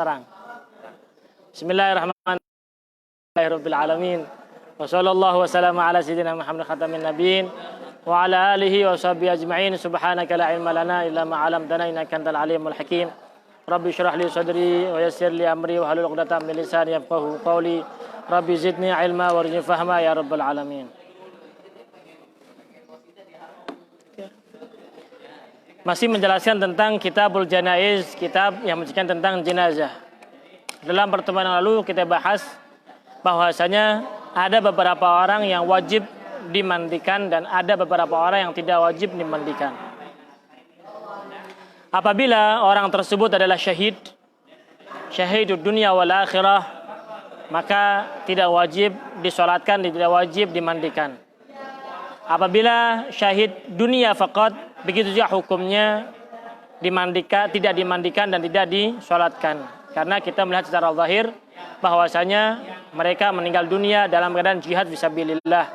terang. Bismillahirrahmanirrahim. Wa sallallahu wasallam ala sayyidina Muhammad khatamin nabiyyin wa ala alihi wa sahbihi ajma'in. Subhanaka la ilma lana illa ma 'allamtana innaka antal alimul hakim. Rabbi shrah li sadri wa yassir li amri wa hlul 'uqdatam min lisani yafqahu qawli. Rabbi zidni ilma warzuqni fahma ya rabbal alamin. Masih menjelaskan tentang Kitabul Janaiz, kitab yang menjelaskan tentang jenazah. Dalam pertemuan yang lalu kita bahas bahwasanya ada beberapa orang yang wajib dimandikan dan ada beberapa orang yang tidak wajib dimandikan. Apabila orang tersebut adalah syahidud dunia wal akhirah, maka tidak wajib disolatkan, tidak wajib dimandikan. Apabila syahid dunia faqat, begitu juga hukumnya dimandikan, tidak dimandikan dan tidak disolatkan. Karena kita melihat secara zahir bahwasanya mereka meninggal dunia dalam keadaan jihad fisabilillah.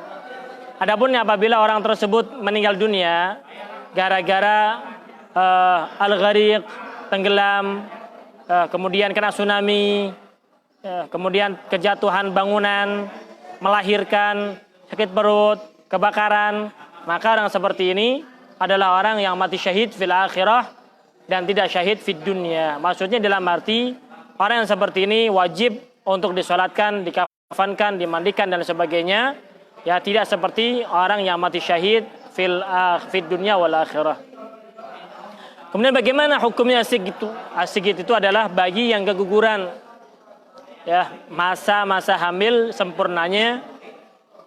Adapun apabila orang tersebut meninggal dunia gara-gara al-ghariq, tenggelam, kemudian kena tsunami, kemudian kejatuhan bangunan, melahirkan, sakit perut, kebakaran, maka orang seperti ini adalah orang yang mati syahid fil akhirah dan tidak syahid fid dunya. Maksudnya dalam arti orang yang seperti ini wajib untuk disolatkan, dikafankan, dimandikan dan sebagainya. Ya, tidak seperti orang yang mati syahid fid dunya wal akhirah. Kemudian bagaimana hukumnya asigit? Asigit itu adalah bagi yang keguguran. Ya, masa hamil sempurnanya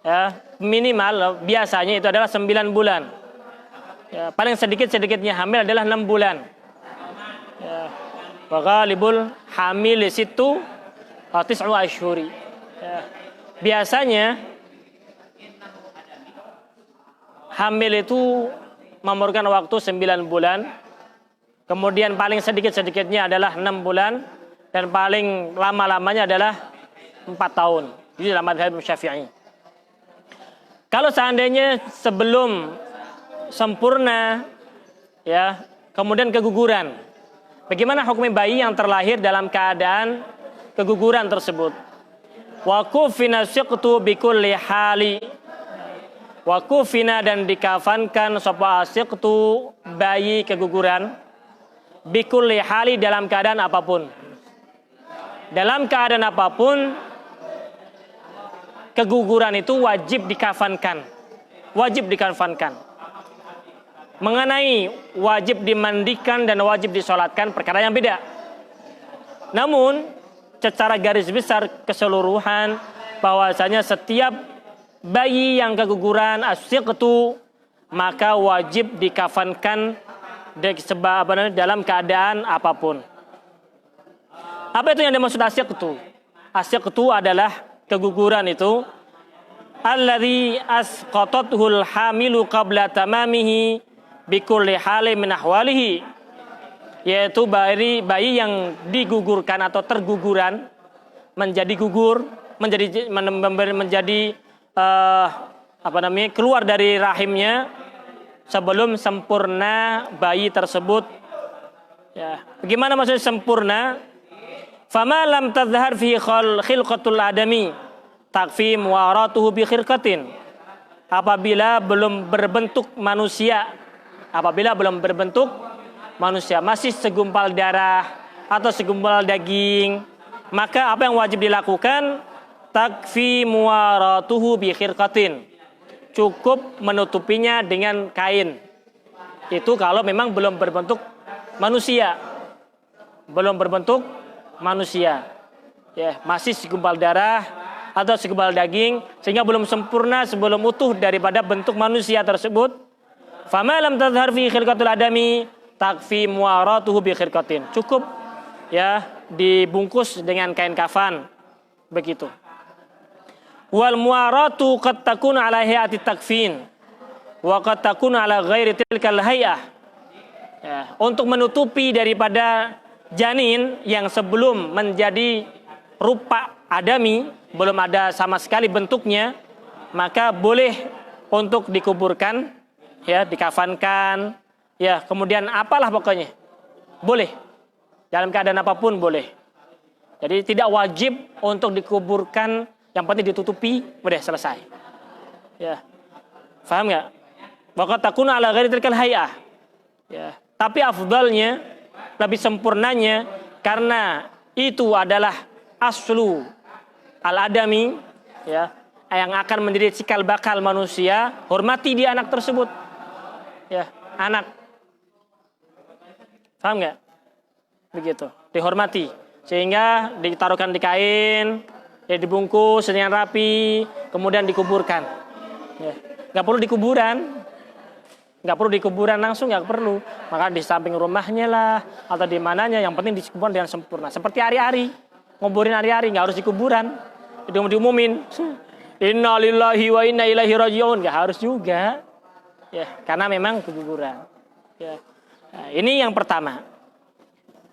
ya, minimal biasanya itu adalah 9 bulan. Ya, paling sedikit-sedikitnya hamil adalah 6 bulan. Ya, wa ghalibul hamil situ tis'u asyhuri. Ya, biasanya hamil itu memerlukan waktu 9 bulan. Kemudian paling sedikit-sedikitnya adalah 6 bulan dan paling lama-lamanya adalah 4 tahun. Ini dalam mazhab Syafi'i. Kalau seandainya sebelum sempurna ya, kemudian keguguran, bagaimana hukum bayi yang terlahir dalam keadaan keguguran tersebut? Wa kufina siqtu bikulli hali. Wa kufina dan dikafankan sapa siqtu bayi keguguran bikulli hali dalam keadaan apapun. Dalam keadaan apapun keguguran itu wajib dikafankan. Wajib dikafankan. Mengenai wajib dimandikan dan wajib disolatkan perkara yang beda. Namun secara garis besar keseluruhan bahwasanya setiap bayi yang keguguran as-siqtu maka wajib dikafankan dalam keadaan apapun. Apa itu yang dimaksud as-siqtu? As-siqtu adalah keguguran itu alladzi asqatathul hamilu qabla tamamihi bikulli halin min ahwalihi, yaitu bayi yang digugurkan atau terguguran menjadi gugur, menjadi keluar dari rahimnya sebelum sempurna bayi tersebut. Ya, bagaimana maksudnya sempurna? Fama lam tadhhar fi khilqatul adami takfi muwaratuhu bi khirqatin. Apabila belum berbentuk manusia, masih segumpal darah atau segumpal daging, maka apa yang wajib dilakukan? Takfi muwaratuhu bi khirqatin. Cukup menutupinya dengan kain. Itu kalau memang belum berbentuk manusia. Ya, masih segumpal darah atau segumpal daging sehingga belum sempurna, sebelum utuh daripada bentuk manusia tersebut. Fama lam tadhhar fi khilqatul adami takfi muwaratuhu bi khirqatin. Cukup ya dibungkus dengan kain kafan. Begitu. Wal muwaratu qad takunu ala hayati takfin wa qad takunu ala ghairi tilkal hay'ah. Ya, untuk menutupi daripada janin yang sebelum menjadi rupa adami, belum ada sama sekali bentuknya, maka boleh untuk dikuburkan, ya, dikafankan, ya, kemudian apalah pokoknya. Boleh. Dalam keadaan apapun boleh. Jadi tidak wajib untuk dikuburkan, yang penting ditutupi, udah selesai. Ya. Paham nggak? Waqad takunu ala ghairi tilkal hay'ah. Ya. Tapi afdalnya, lebih sempurnanya, karena itu adalah aslu al-adami, ya, yang akan menjadi cikal bakal manusia, hormati dia anak tersebut. Ya, anak. Paham nggak? Begitu, dihormati. Sehingga ditaruhkan di kain, ya, dibungkus dengan rapi, kemudian dikuburkan. Ya. Nggak perlu di kuburan, nggak perlu di kuburan langsung, nggak perlu. Maka di samping rumahnya lah, atau di mananya, yang penting dikuburkan dengan sempurna. Seperti hari-hari, nguburin hari-hari, nggak harus di kuburan. Diumumin, inna lillahi wa inna ilaihi raji'un, nggak harus juga. Ya, karena memang kuburan. Ya. Nah, ini yang pertama.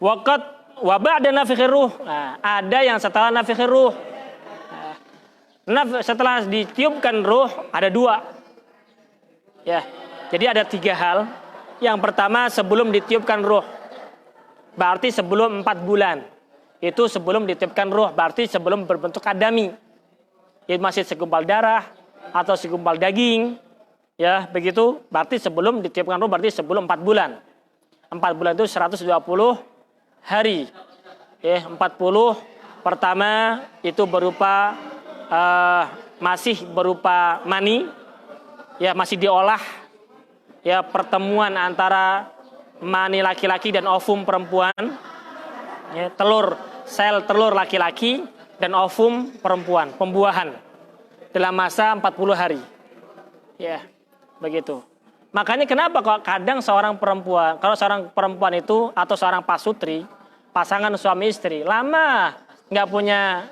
Waqat wa ba'da nafikhir ruh. Nah, ada yang setelah nafikhir ruh. Setelah ditiupkan ruh ada dua. Ya. Jadi ada 3 hal. Yang pertama sebelum ditiupkan ruh. Berarti sebelum 4 bulan. Itu sebelum ditiupkan ruh, berarti sebelum berbentuk adami. Itu masih segumpal darah atau segumpal daging. Ya, begitu. Berarti sebelum ditiupkan ruh, berarti sebelum 4 bulan. 4 bulan itu 120 hari. Ya, 40 pertama itu berupa masih berupa mani, ya, masih diolah, ya, pertemuan antara mani laki-laki dan ovum perempuan, ya, sel telur laki-laki dan ovum perempuan, pembuahan dalam masa 40 hari, ya, begitu. Makanya kenapa kok kadang seorang perempuan, kalau seorang perempuan itu atau seorang pasutri, pasangan suami istri, lama nggak punya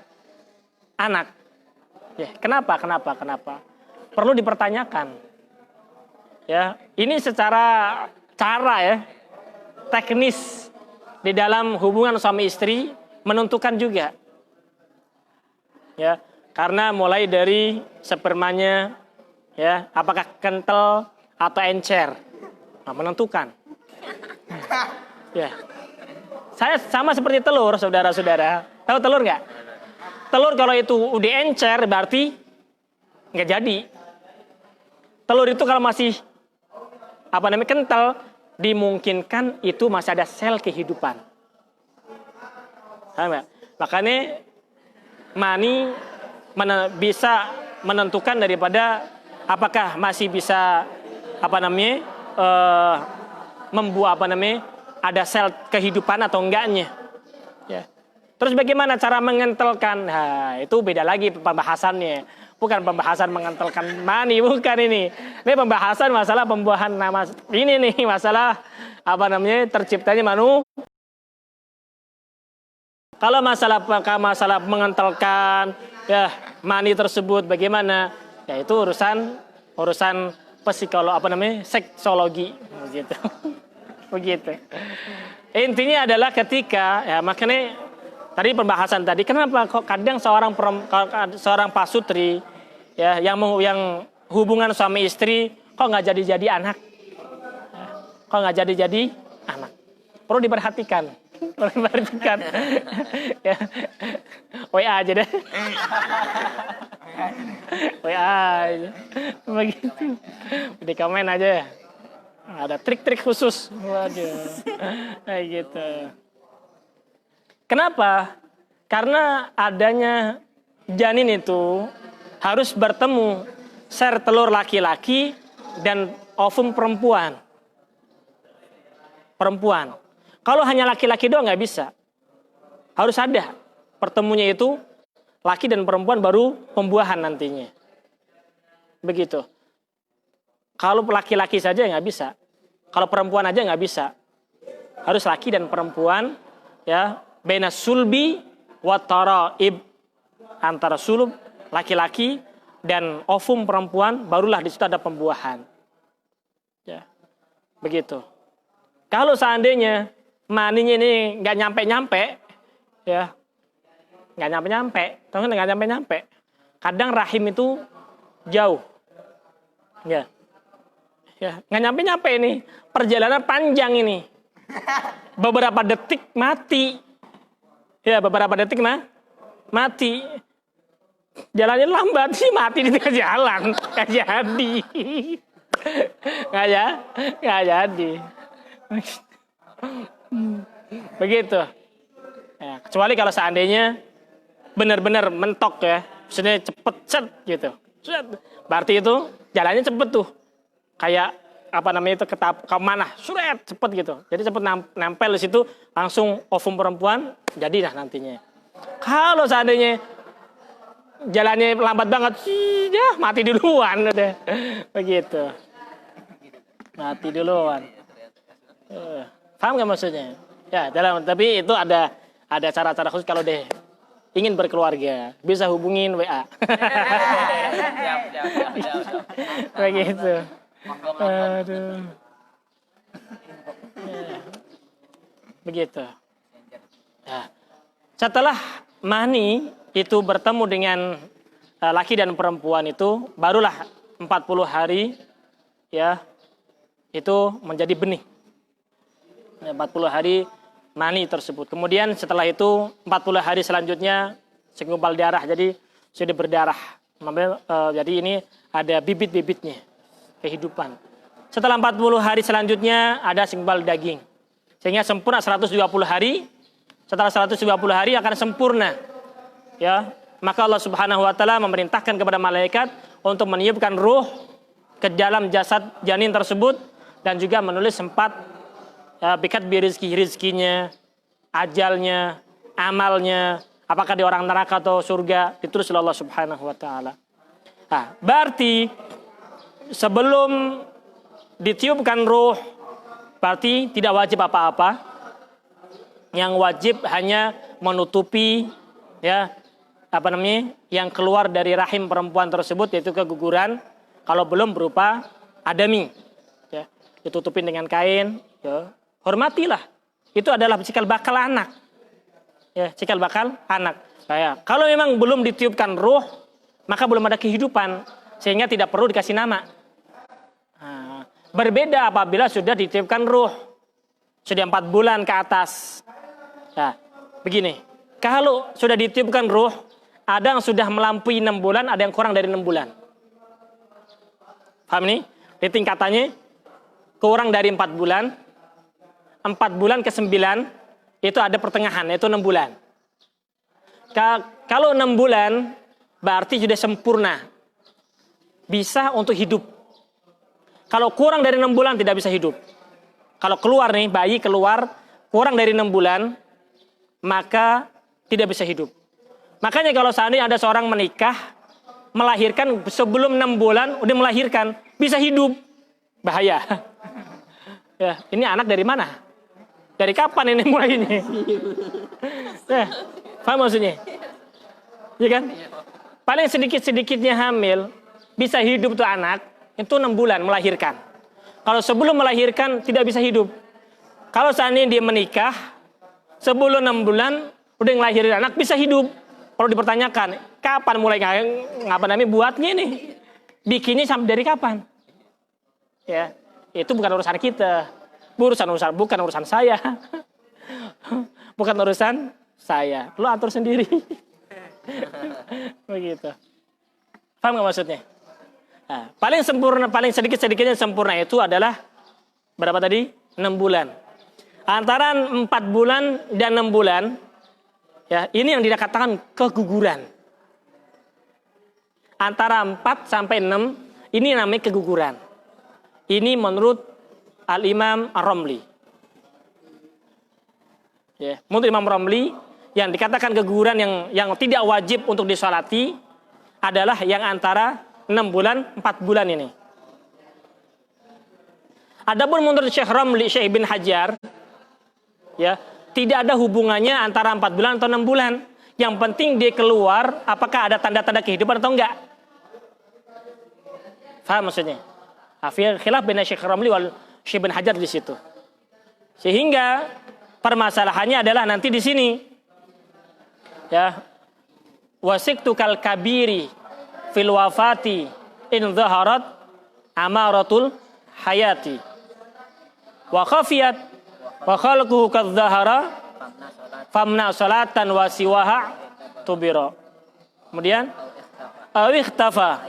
anak. Ya, kenapa? Perlu dipertanyakan. Ya, ini secara cara, ya, teknis di dalam hubungan suami istri menentukan juga. Ya, karena mulai dari spermanya, ya, apakah kental atau encer, nah, menentukan. Ya, saya sama seperti telur, saudara-saudara. Tahu telur nggak? Telur kalau itu udah encer berarti nggak jadi. Telur itu kalau masih kental, dimungkinkan itu masih ada sel kehidupan. Sama. Makanya mani bisa menentukan daripada apakah masih bisa membuat ada sel kehidupan atau enggaknya. Ya. Terus bagaimana cara mengentalkan? Nah, itu beda lagi pembahasannya. Bukan pembahasan mengentalkan mani, bukan ini. Ini pembahasan masalah pembuahan nama. Ini nih masalah terciptanya manusia. Kalau masalah mengentalkan, ya, mani tersebut bagaimana? Ya, itu urusan seksologi begitu. Begitu. Intinya adalah ketika, ya, makanya tadi pembahasan tadi, kenapa kok kadang seorang pasutri, ya, yang hubungan suami istri kok nggak jadi anak, kok nggak jadi anak, perlu diperhatikan, ya. WA aja deh, WA aja, begitu, di komen aja, ada trik-trik khusus, waduh, kayak gitu. Kenapa? Karena adanya janin itu harus bertemu sel telur laki-laki dan ovum perempuan. Kalau hanya laki-laki doang nggak bisa. Harus ada pertemunya itu laki dan perempuan baru pembuahan nantinya. Begitu. Kalau laki-laki saja nggak bisa. Kalau perempuan aja nggak bisa. Harus laki dan perempuan, ya. Baina sulbi wa taraib, antara sulub laki-laki dan ovum perempuan, barulah di situ ada pembuahan. Ya. Begitu. Kalau seandainya maninya ini nggak nyampe-nyampe, ya, nggak nyampe-nyampe. Kadang rahim itu jauh, ya, nggak nyampe-nyampe ini. Perjalanan panjang ini, beberapa detik mati. Ya beberapa detik mati. Jalannya lambat sih, mati di tengah jalan. Nggak jadi. Nggak jadi. Begitu. Ya, kecuali kalau seandainya benar-benar mentok ya, maksudnya cepet set gitu. Berarti itu jalannya cepet tuh. Kayak apa namanya itu ke mana? Suret cepet gitu. Jadi cepet nempel di situ, langsung ovum perempuan jadilah nantinya. Kalau seandainya jalannya lambat banget, ya mati duluan udah. Begitu. Mati duluan. Paham nggak maksudnya? Ya, tapi itu ada cara-cara khusus kalau deh ingin berkeluarga, bisa hubungin WA. Begitu. Aduh. Ya. Begitu. Ya. Setelah mani itu bertemu dengan laki dan perempuan itu, barulah 40 hari ya itu menjadi benih. 40 hari mani tersebut. Kemudian setelah itu 40 hari selanjutnya segumpal darah, jadi sudah berdarah. Jadi ini ada bibit-bibitnya kehidupan. Setelah 40 hari selanjutnya ada segumpal daging. Sehingga sempurna 120 hari. Setelah 120 hari akan sempurna. Ya, maka Allah Subhanahu wa taala memerintahkan kepada malaikat untuk meniupkan ruh ke dalam jasad janin tersebut dan juga menulis 4 bikat rizkinya, ajalnya, amalnya, apakah dia orang neraka atau surga, ditulis oleh Allah Subhanahu wa taala. Nah, berarti sebelum ditiupkan ruh berarti tidak wajib apa-apa. Yang wajib hanya menutupi ya yang keluar dari rahim perempuan tersebut, yaitu keguguran, kalau belum berupa adami. Ya, ditutupin dengan kain, ya. Hormatilah. Itu adalah cikal bakal anak. Ya, cikal bakal anak. Kalau memang belum ditiupkan ruh, maka belum ada kehidupan, sehingga tidak perlu dikasih nama. Nah, berbeda apabila sudah ditiupkan ruh, sudah 4 bulan ke atas. Nah, begini, kalau sudah ditiupkan ruh, ada yang sudah melampaui 6 bulan, ada yang kurang dari 6 bulan. Paham nih? Di tingkatannya kurang dari 4 bulan. 4 bulan ke 9 itu ada pertengahan, yaitu 6 bulan. Kalau 6 bulan berarti sudah sempurna, bisa untuk hidup. Kalau kurang dari 6 bulan tidak bisa hidup. Kalau keluar nih, bayi keluar kurang dari 6 bulan, maka tidak bisa hidup. Makanya kalau seandainya ada seorang menikah, melahirkan sebelum 6 bulan udah melahirkan, bisa hidup, bahaya. Ya, ini anak dari mana? Dari kapan ini mulai ini? Ya, paham maksudnya? Ya kan? Paling sedikit-sedikitnya hamil, bisa hidup tuh anak, itu 6 bulan melahirkan. Kalau sebelum melahirkan tidak bisa hidup. Kalau seandainya dia menikah, sebelum 6 bulan udah ngelahirin anak, bisa hidup. Kalau dipertanyakan, kapan mulai buatnya nih? Bikinnya sampai dari kapan? Ya, itu bukan urusan kita. Bukan urusan saya. Bukan urusan saya. Lu atur sendiri. Begitu. Paham nggak maksudnya? Nah, paling sempurna, paling sedikit-sedikitnya sempurna itu adalah berapa tadi? 6 bulan. Antara 4 bulan dan 6 bulan, ya, ini yang dikatakan keguguran. Antara 4 sampai 6, ini namanya keguguran. Ini menurut Al-Imam Ar-Ramli. Ya, menurut Imam Ramli, yang dikatakan keguguran yang tidak wajib untuk disolati adalah yang antara 6 bulan, 4 bulan ini. Adapun menurut Syekh Ramli, Syekh Ibn Hajar, ya, tidak ada hubungannya antara 4 bulan atau 6 bulan. Yang penting dia keluar, apakah ada tanda-tanda kehidupan atau enggak. Faham maksudnya? Khilaf bin Syekh Ramli wal Syekh Ibn Hajar di situ. Sehingga permasalahannya adalah nanti di sini. Ya. Wasiktu kal kabiri fil wafati in dhaharat amaratul hayati. Wa khafiyat wa khalquhu kadh-dhahara famna salatan wa siwaha tubiro. Kemudian awikhtafa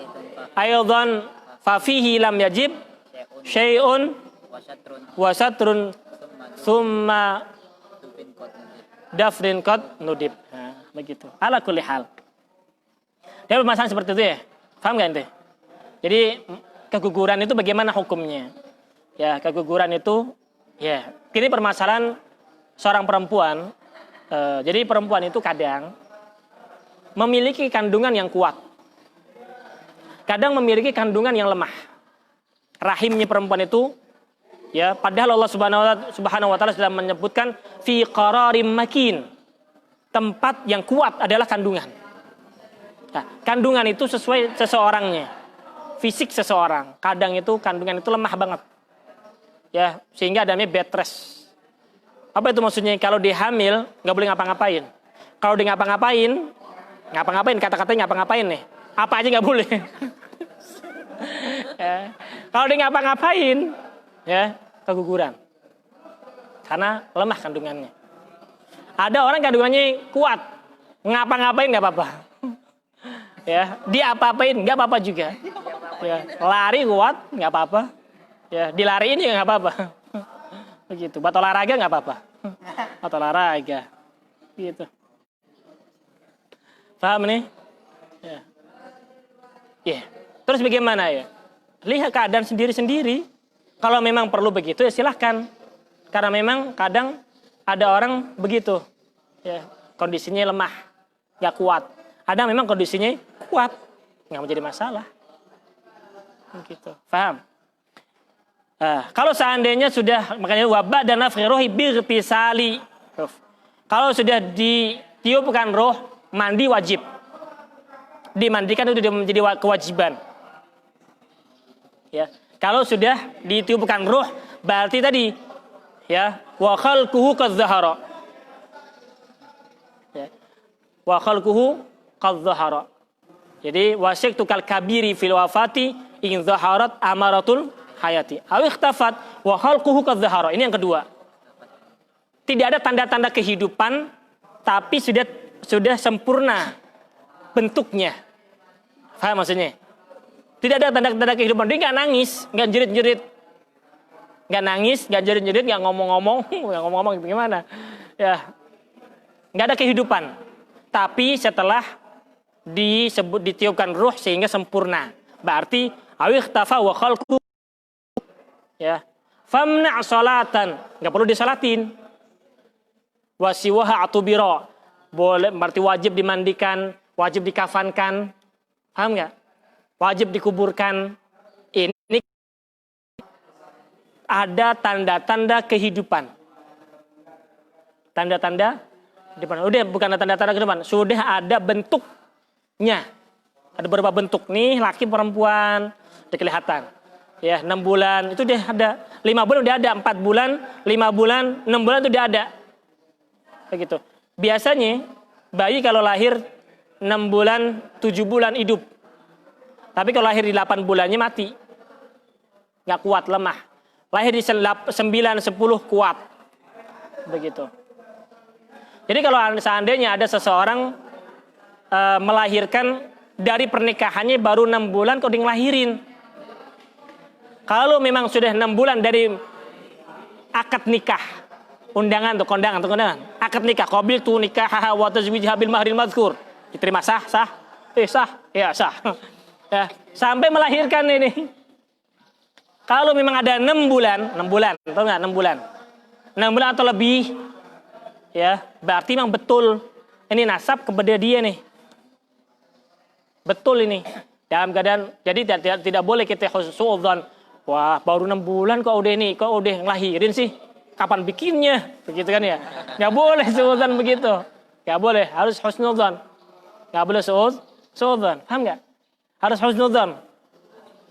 aydan fa fihi lam yajib syai'un wa satrun thumma dafrin qad nudib. Nah, begitu. Ala kulli hal. Dia permasalahan seperti itu ya. Paham enggak ente? Jadi keguguran itu bagaimana hukumnya? Ya, keguguran itu ya, ini permasalahan seorang perempuan. Jadi perempuan itu kadang memiliki kandungan yang kuat. Kadang memiliki kandungan yang lemah. Rahimnya perempuan itu ya, padahal Allah Subhanahu wa taala sudah menyebutkan fi qararim makin. Tempat yang kuat adalah kandungan. Nah, kandungan itu sesuai seseorangnya. Fisik seseorang. Kadang itu kandungan itu lemah banget. Ya, sehingga ada namanya bed rest. Apa itu maksudnya? Kalau dia hamil, nggak boleh ngapa-ngapain. Kalau dia ngapa-ngapain, kata-katanya ngapa-ngapain nih. Apa aja nggak boleh. Ya. Kalau dia ngapa-ngapain, ya keguguran. Karena lemah kandungannya. Ada orang kandungannya kuat, ngapa-ngapain nggak apa-apa. Ya, dia apa-apain nggak apa-apa juga. Ya, lari kuat nggak apa-apa. Ya, dilariin juga nggak apa-apa. Begitu. Buat olahraga nggak apa-apa. Buat olahraga. Gitu. Paham nih? Ya. Ya. Terus bagaimana ya? Lihat keadaan sendiri-sendiri. Kalau memang perlu begitu ya silahkan. Karena memang kadang ada orang begitu. Ya, kondisinya lemah, nggak kuat. Ada memang kondisinya kuat, nggak menjadi masalah. Begitu. Paham? Kalau seandainya sudah, makanya wabah dan nafkhirohi birtisali. Kalau sudah ditiupkan roh, mandi wajib. Dimandikan itu menjadi kewajiban. Ya, kalau sudah ditiupkan roh, berarti tadi ya wa khalquhu kadzahara. Ya. Wa khalquhu kadzahara. Jadi wasyiktu kal kabiri fil wafati in zaharat amaratul hayati. Aw ikhtafat wa khalquhu kadzahara. Ini yang kedua. Tidak ada tanda-tanda kehidupan tapi sudah sempurna bentuknya. Paham maksudnya? Tidak ada tanda-tanda kehidupan. Dia nggak nangis, nggak jerit-jerit. Nggak nangis, nggak jerit-jerit, nggak ngomong-ngomong. Nggak ngomong-ngomong gimana? Ya, nggak ada kehidupan. Tapi setelah ditiupkan ruh sehingga sempurna. Berarti awiktafa wa khalqu. Ya. Famna' salatan. Nggak perlu disalatin. Wasiwaha atubiro. Boleh, berarti wajib dimandikan, wajib dikafankan. Paham nggak? Wajib dikuburkan. Ini ada tanda-tanda kehidupan. Tanda-tanda kehidupan. Udah bukan tanda-tanda kehidupan. Sudah ada bentuknya. Ada beberapa bentuk nih, laki perempuan, udah kelihatan. Ya, 6 bulan itu udah ada. 5 bulan udah ada, 4 bulan, 5 bulan, 6 bulan itu udah ada. Begitu. Biasanya bayi kalau lahir 6 bulan, 7 bulan hidup. Tapi kalau lahir di 8 bulannya mati. Nggak kuat, lemah. Lahir di 9, 10 kuat. Begitu. Jadi kalau seandainya ada seseorang melahirkan dari pernikahannya baru 6 bulan kok ngelahirin. Kalau memang sudah 6 bulan dari akad nikah, undangan tuh, kondangan. Akad nikah, qabil tu nikah wa tazwijha bil mahril mazkur. Diterima sah. Sah. Ya, sah. Ya, sampai melahirkan ini. Kalau memang ada 6 bulan, tahu nggak 6 bulan? 6 bulan atau lebih, ya, berarti memang betul ini nasab kepada dia nih. Betul ini. Dalam keadaan, jadi tidak boleh kita suudzon. Wah, baru 6 bulan kok udah ngelahirin sih. Kapan bikinnya? Begitu kan ya? Nggak boleh suudzon begitu. Nggak boleh, harus husnudzon. Nggak boleh suudzon. Paham nggak? Harus husnudzon.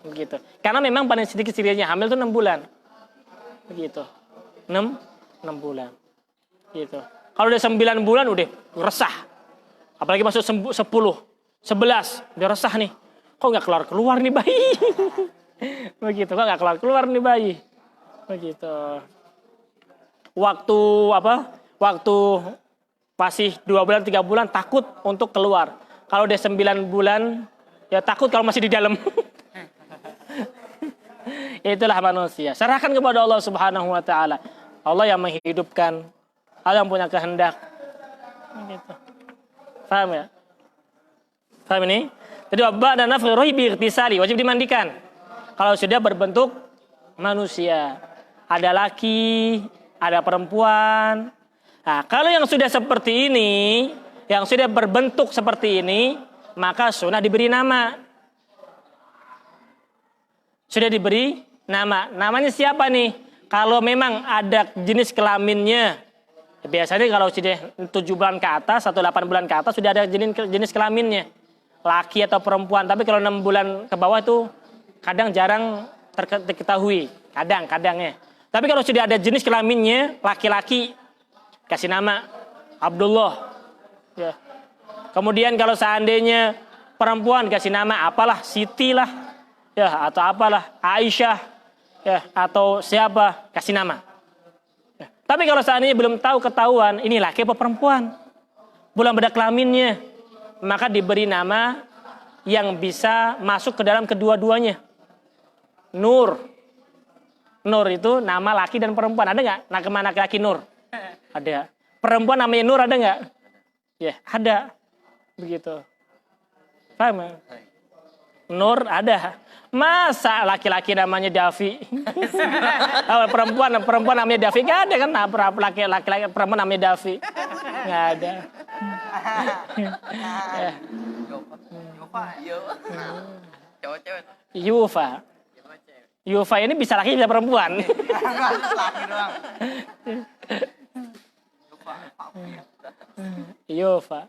Begitu. Karena memang paling sedikit-sedikitnya hamil itu 6 bulan. Begitu. 6 bulan. Gitu. Kalau udah 9 bulan udah resah. Apalagi masuk 10, 11, udah resah nih. Kok nggak keluar nih bayi? Begitu. Kok nggak keluar nih bayi? Begitu. Waktu masih 2 bulan 3 bulan takut untuk keluar. Kalau udah 9 bulan ya takut kalau masih di dalam. Itulah manusia. Serahkan kepada Allah Subhanahu wa taala. Allah yang menghidupkan, Allah yang punya kehendak. Gitu. Paham ya? Paham ini? Jadi wabba dan nafkhi rohi biightisali, wajib dimandikan. Kalau sudah berbentuk manusia. Ada laki, ada perempuan. Nah, kalau yang sudah seperti ini, yang sudah berbentuk seperti ini, maka sunnah diberi nama. Sudah diberi nama. Namanya siapa nih? Kalau memang ada jenis kelaminnya. Biasanya kalau sudah 7 bulan ke atas atau 8 bulan ke atas sudah ada jenis kelaminnya. Laki atau perempuan. Tapi kalau 6 bulan ke bawah itu kadang jarang diketahui. Kadang-kadangnya. Tapi kalau sudah ada jenis kelaminnya, laki-laki, kasih nama Abdullah. Ya. Kemudian kalau seandainya perempuan, kasih nama apalah, Siti lah, ya, atau apalah, Aisyah, ya, atau siapa, kasih nama. Ya. Tapi kalau seandainya belum tahu ketahuan, ini laki apa perempuan, belum ada kelaminnya, maka diberi nama yang bisa masuk ke dalam kedua-duanya. Nur. Nur itu nama laki dan perempuan. Ada nggak? Nama laki-laki Nur? Ada. Perempuan namanya Nur ada nggak? Ya, ada. Begitu. Paham? Nur ada. Masa laki-laki namanya Davi? perempuan namanya Davi? Nggak ada kan? Nah, laki-laki perempuan namanya Davi? Nggak ada. Yufa. Yufa ini bisa laki bisa perempuan. Laki doang. Yufa.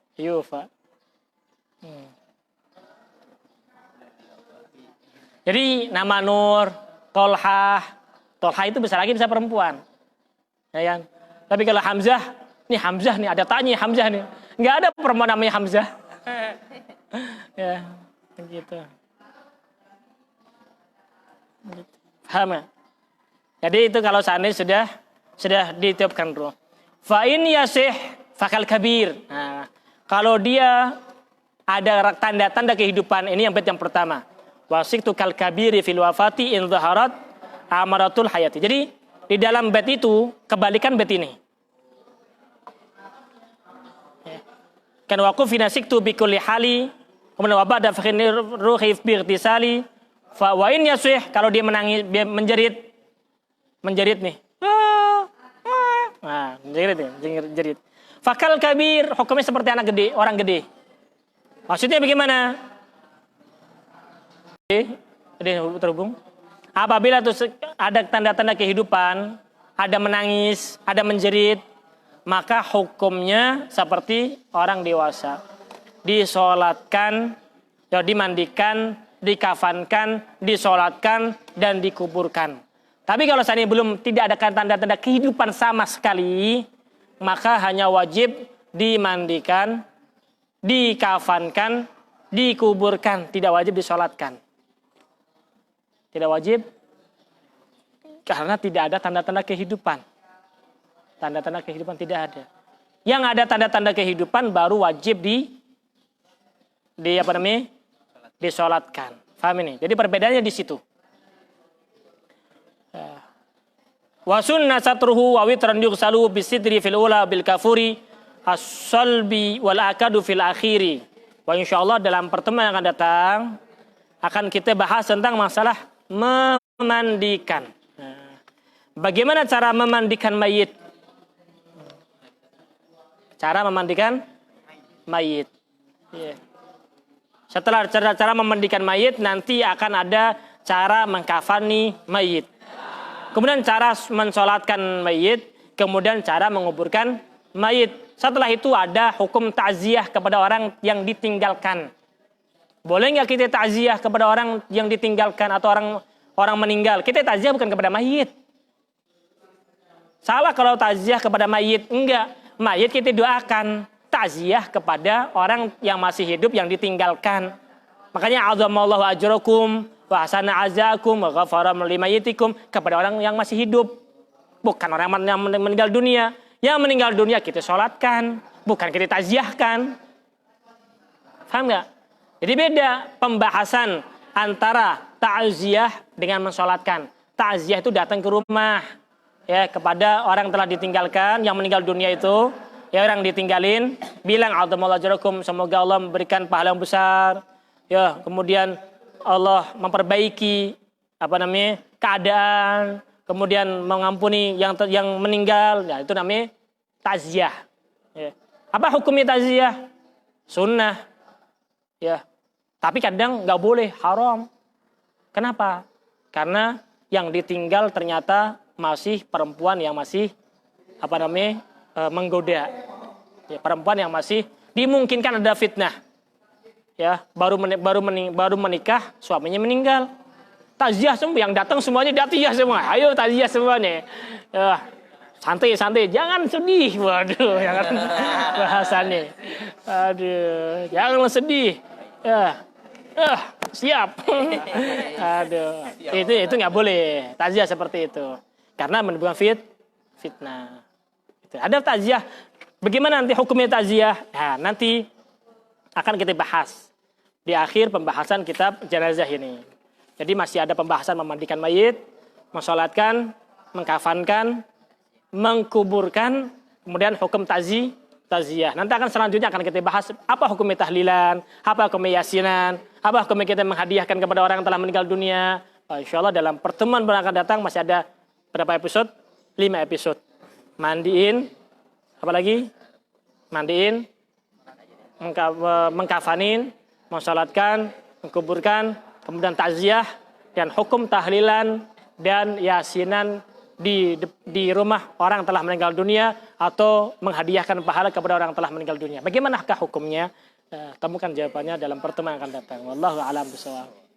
Jadi nama Nur, Tolha itu bisa laki bisa perempuan. Ya kan? Tapi kalau Hamzah nih ada tanya Hamzah nih. Nggak ada perempuan namanya Hamzah. Ya, begitu. Paham ya? Jadi itu kalau seandainya sudah ditiupkan dulu. Fa in yasih fakal kabir. Nah, kalau dia ada tanda-tanda kehidupan, ini yang bait yang pertama. Wasiktu kal kabiri fil wafati in zaharat amaratul hayati. Jadi di dalam bait itu kebalikan bait ini. Kan waquf fi nasiktu bi kulli hali, kemudian wa ba'da fa ruhi bi irtisali. Fa wa in yasih, kalau dia menangis, dia menjerit nih. Nah, menjerit. Fakal kabir, hukumnya seperti anak gede, orang gede. Maksudnya bagaimana? Terhubung. Apabila tuh ada tanda-tanda kehidupan, ada menangis, ada menjerit, maka hukumnya seperti orang dewasa. Disolatkan, ya dimandikan, dikafankan, disolatkan, dan dikuburkan. Tapi kalau seandainya belum tidak ada tanda-tanda kehidupan sama sekali, maka hanya wajib dimandikan, dikafankan, dikuburkan, tidak wajib disolatkan. Tidak wajib karena tidak ada tanda-tanda kehidupan. Tanda-tanda kehidupan tidak ada. Yang ada tanda-tanda kehidupan baru wajib disolatkan. Paham ini? Jadi perbedaannya di situ. Wa sunna satruhu wa witran yughsalu bisidri fil ula bil kafuri as-salbi wal akadu fil akhiri. Wa insyaallah dalam pertemuan yang akan datang akan kita bahas tentang masalah memandikan. Bagaimana cara memandikan mayit? Cara memandikan mayit. Yeah. Setelah cara memandikan mayit, nanti akan ada cara mengkafani mayit. Kemudian cara mensolatkan mayit, kemudian cara menguburkan mayit. Setelah itu ada hukum ta'ziyah kepada orang yang ditinggalkan. Boleh nggak kita ta'ziyah kepada orang yang ditinggalkan atau orang meninggal? Kita ta'ziyah bukan kepada mayit. Salah kalau ta'ziyah kepada mayit. Enggak. Mayit kita doakan. Ta'ziyah kepada orang yang masih hidup yang ditinggalkan. Makanya azamallahu ajrakum wa ahsana azakum wa ghafara limayitikum, kepada orang yang masih hidup. Bukan orang yang meninggal dunia. Yang meninggal dunia kita sholatkan, bukan kita taziahkan. Paham nggak? Jadi beda pembahasan antara ta'ziah dengan mensolatkan. Ta'ziah itu datang ke rumah, ya, kepada orang yang telah ditinggalkan, yang meninggal dunia itu, ya, orang ditinggalin, bilang a'dzamallahu ajrakum, semoga Allah memberikan pahala yang besar, ya, kemudian Allah memperbaiki keadaan, kemudian mengampuni yang meninggal, ya, itu namanya ta'ziah. Ya. Apa hukumnya ta'ziah? Sunnah. Ya, tapi kadang nggak boleh, haram. Kenapa? Karena yang ditinggal ternyata masih perempuan yang masih menggoda. Ya, perempuan yang masih dimungkinkan ada fitnah. Ya, baru menikah, suaminya meninggal. Taziah semua, yang datang semuanya taziah semua. Ayo taziah semuanya. Ya, santai, jangan sedih. Waduh, jangan bahasannya. Aduh, jangan sedih. Ya, siap. Aduh, itu nggak boleh. Taziah seperti itu, karena menimbulkan fitnah. Itu. Ada taziah. Bagaimana nanti hukumnya taziah? Nah, nanti akan kita bahas di akhir pembahasan kitab jenazah ini. Jadi masih ada pembahasan memandikan mayit, mensolatkan, mengkafankan, mengkuburkan, kemudian hukum taziah. Nanti akan selanjutnya akan kita bahas apa hukum tahlilan, apa hukum yasinan, apa hukum kita menghadiahkan kepada orang yang telah meninggal dunia. Insya Allah dalam pertemuan yang akan datang masih ada berapa episode? 5 episode. Mandiin, apa lagi? Mandiin, mengkafanin, mensalatkan, mengkuburkan, kemudian taziah, dan hukum tahlilan dan yasinan di rumah orang yang telah meninggal dunia atau menghadiahkan pahala kepada orang yang telah meninggal dunia. Bagaimanakah hukumnya? Temukan jawabannya dalam pertemuan yang akan datang. Wallahu a'lam bishawab.